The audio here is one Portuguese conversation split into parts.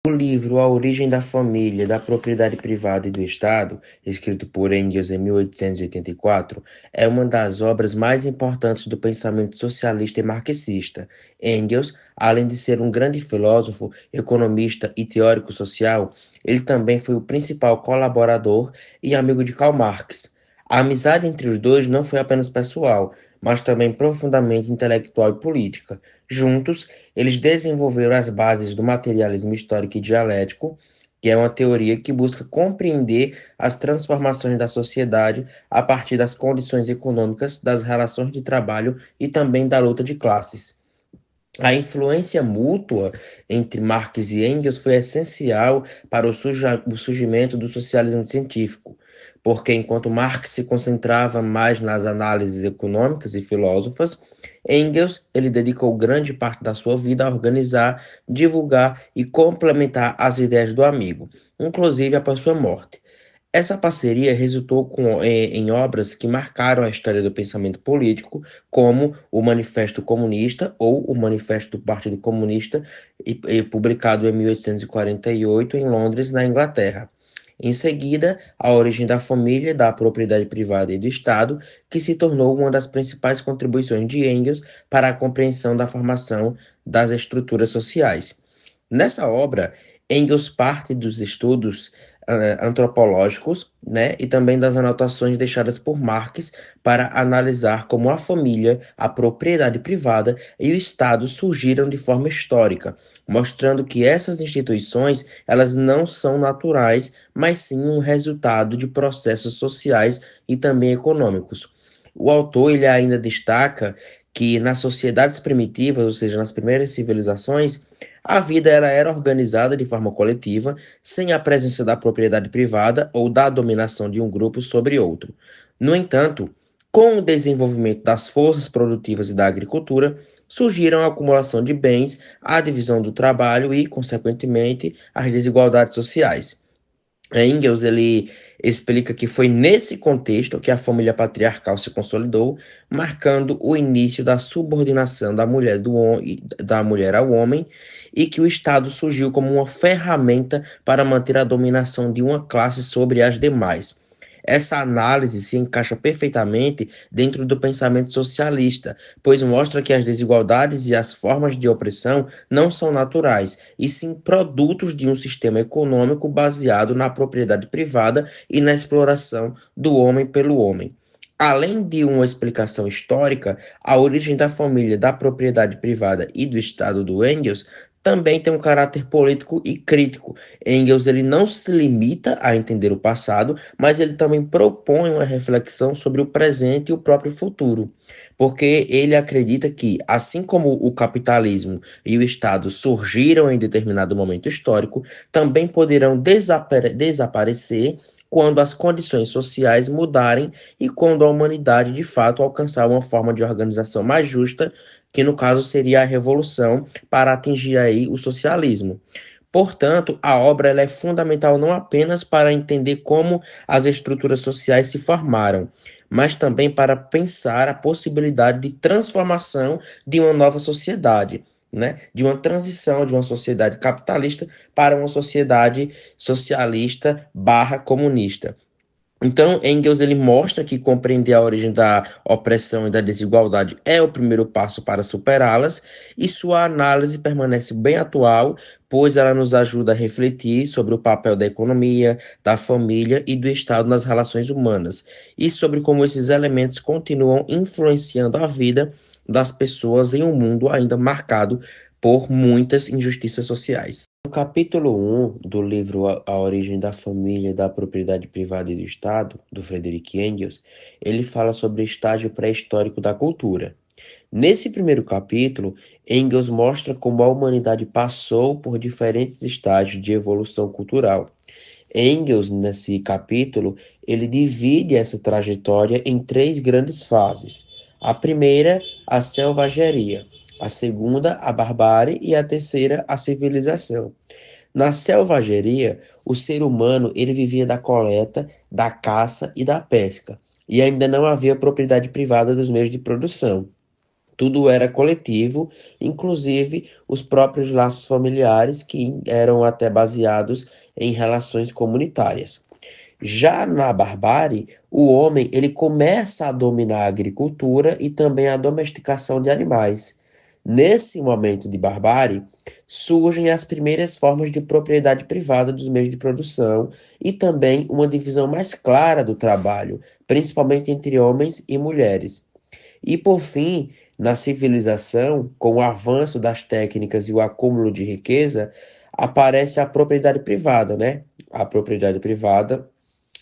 O livro A Origem da Família, da Propriedade Privada e do Estado, escrito por Engels em 1884, é uma das obras mais importantes do pensamento socialista e marxista. Engels, além de ser um grande filósofo, economista e teórico social, ele também foi o principal colaborador e amigo de Karl Marx. A amizade entre os dois não foi apenas pessoal, mas também profundamente intelectual e política. Juntos, eles desenvolveram as bases do materialismo histórico e dialético, que é uma teoria que busca compreender as transformações da sociedade a partir das condições econômicas, das relações de trabalho e também da luta de classes. A influência mútua entre Marx e Engels foi essencial para o surgimento do socialismo científico, porque enquanto Marx se concentrava mais nas análises econômicas e filósofas, Engels ele dedicou grande parte da sua vida a organizar, divulgar e complementar as ideias do amigo, inclusive após sua morte. Essa parceria resultou em obras que marcaram a história do pensamento político, como o Manifesto Comunista ou o Manifesto do Partido Comunista, publicado em 1848 em Londres, na Inglaterra. Em seguida, A Origem da Família, da Propriedade Privada e do Estado, que se tornou uma das principais contribuições de Engels para a compreensão da formação das estruturas sociais. Nessa obra, Engels parte dos estudos antropológicos, né, e também das anotações deixadas por Marx para analisar como a família, a propriedade privada e o Estado surgiram de forma histórica, mostrando que essas instituições elas não são naturais, mas sim um resultado de processos sociais e também econômicos. O autor ele ainda destaca que nas sociedades primitivas, ou seja, nas primeiras civilizações, a vida ela era organizada de forma coletiva, sem a presença da propriedade privada ou da dominação de um grupo sobre outro. No entanto, com o desenvolvimento das forças produtivas e da agricultura, surgiram a acumulação de bens, a divisão do trabalho e, consequentemente, as desigualdades sociais. Engels ele explica que foi nesse contexto que a família patriarcal se consolidou, marcando o início da subordinação da mulher ao homem e que o Estado surgiu como uma ferramenta para manter a dominação de uma classe sobre as demais. Essa análise se encaixa perfeitamente dentro do pensamento socialista, pois mostra que as desigualdades e as formas de opressão não são naturais, e sim produtos de um sistema econômico baseado na propriedade privada e na exploração do homem pelo homem. Além de uma explicação histórica, a origem da família, da propriedade privada e do Estado do Engels também tem um caráter político e crítico. Engels ele não se limita a entender o passado, mas ele também propõe uma reflexão sobre o presente e o próprio futuro, porque ele acredita que, assim como o capitalismo e o Estado surgiram em determinado momento histórico, também poderão desaparecer quando as condições sociais mudarem e quando a humanidade de fato alcançar uma forma de organização mais justa, que no caso seria a revolução para atingir aí o socialismo. Portanto, a obra ela é fundamental não apenas para entender como as estruturas sociais se formaram, mas também para pensar a possibilidade de transformação de uma nova sociedade, né? De uma transição de uma sociedade capitalista para uma sociedade socialista barra comunista. Então, Engels ele mostra que compreender a origem da opressão e da desigualdade é o primeiro passo para superá-las, e sua análise permanece bem atual, pois ela nos ajuda a refletir sobre o papel da economia, da família e do Estado nas relações humanas, e sobre como esses elementos continuam influenciando a vida das pessoas em um mundo ainda marcado por muitas injustiças sociais. No capítulo 1 do livro A Origem da Família, da Propriedade Privada e do Estado, do Friedrich Engels, ele fala sobre o estágio pré-histórico da cultura. Nesse primeiro capítulo, Engels mostra como a humanidade passou por diferentes estágios de evolução cultural. Engels, nesse capítulo, ele divide essa trajetória em três grandes fases. A primeira, a selvageria. A segunda, a barbárie. E a terceira, a civilização. Na selvageria, o ser humano ele vivia da coleta, da caça e da pesca, e ainda não havia propriedade privada dos meios de produção. Tudo era coletivo, inclusive os próprios laços familiares que eram até baseados em relações comunitárias. Já na barbárie, o homem ele começa a dominar a agricultura e também a domesticação de animais. Nesse momento de barbárie, surgem as primeiras formas de propriedade privada dos meios de produção e também uma divisão mais clara do trabalho, principalmente entre homens e mulheres. E por fim, na civilização, com o avanço das técnicas e o acúmulo de riqueza, aparece a propriedade privada, né? A propriedade privada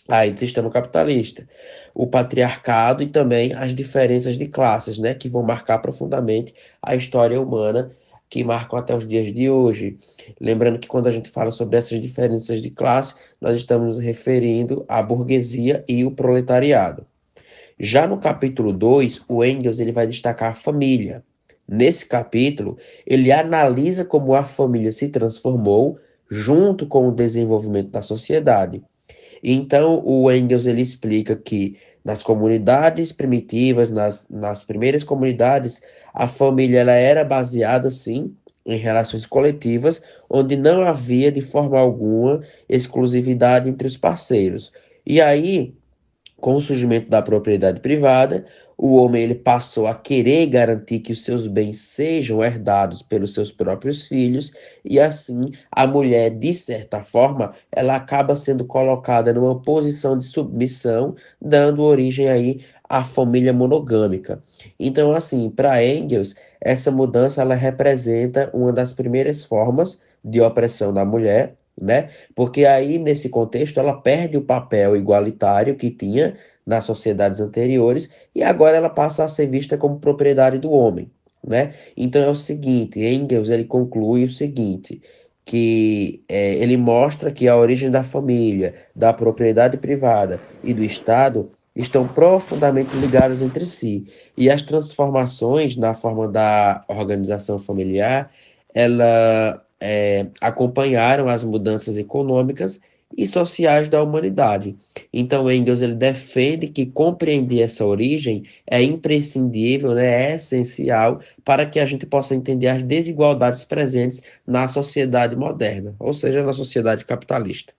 aí do sistema capitalista, o patriarcado e também as diferenças de classes, né, que vão marcar profundamente a história humana, que marcam até os dias de hoje. Lembrando que quando a gente fala sobre essas diferenças de classe, nós estamos nos referindo à burguesia e o proletariado. Já no capítulo 2, o Engels ele vai destacar a família. Nesse capítulo, ele analisa como a família se transformou junto com o desenvolvimento da sociedade. Então, o Engels ele explica que nas comunidades primitivas, nas primeiras comunidades, a família ela era baseada, sim, em relações coletivas, onde não havia, de forma alguma, exclusividade entre os parceiros. E aí, com o surgimento da propriedade privada, o homem ele passou a querer garantir que os seus bens sejam herdados pelos seus próprios filhos, e assim a mulher, de certa forma, ela acaba sendo colocada numa posição de submissão, dando origem aí à família monogâmica. Então, assim, para Engels, essa mudança ela representa uma das primeiras formas de opressão da mulher, né? Porque aí, nesse contexto, ela perde o papel igualitário que tinha nas sociedades anteriores e agora ela passa a ser vista como propriedade do homem, né? Então é o seguinte, Engels ele conclui o seguinte, que ele mostra que a origem da família, da propriedade privada e do Estado estão profundamente ligadas entre si. E as transformações na forma da organização familiar, ela acompanharam as mudanças econômicas e sociais da humanidade. Então, Engels ele defende que compreender essa origem é imprescindível, né, é essencial para que a gente possa entender as desigualdades presentes na sociedade moderna, ou seja, na sociedade capitalista.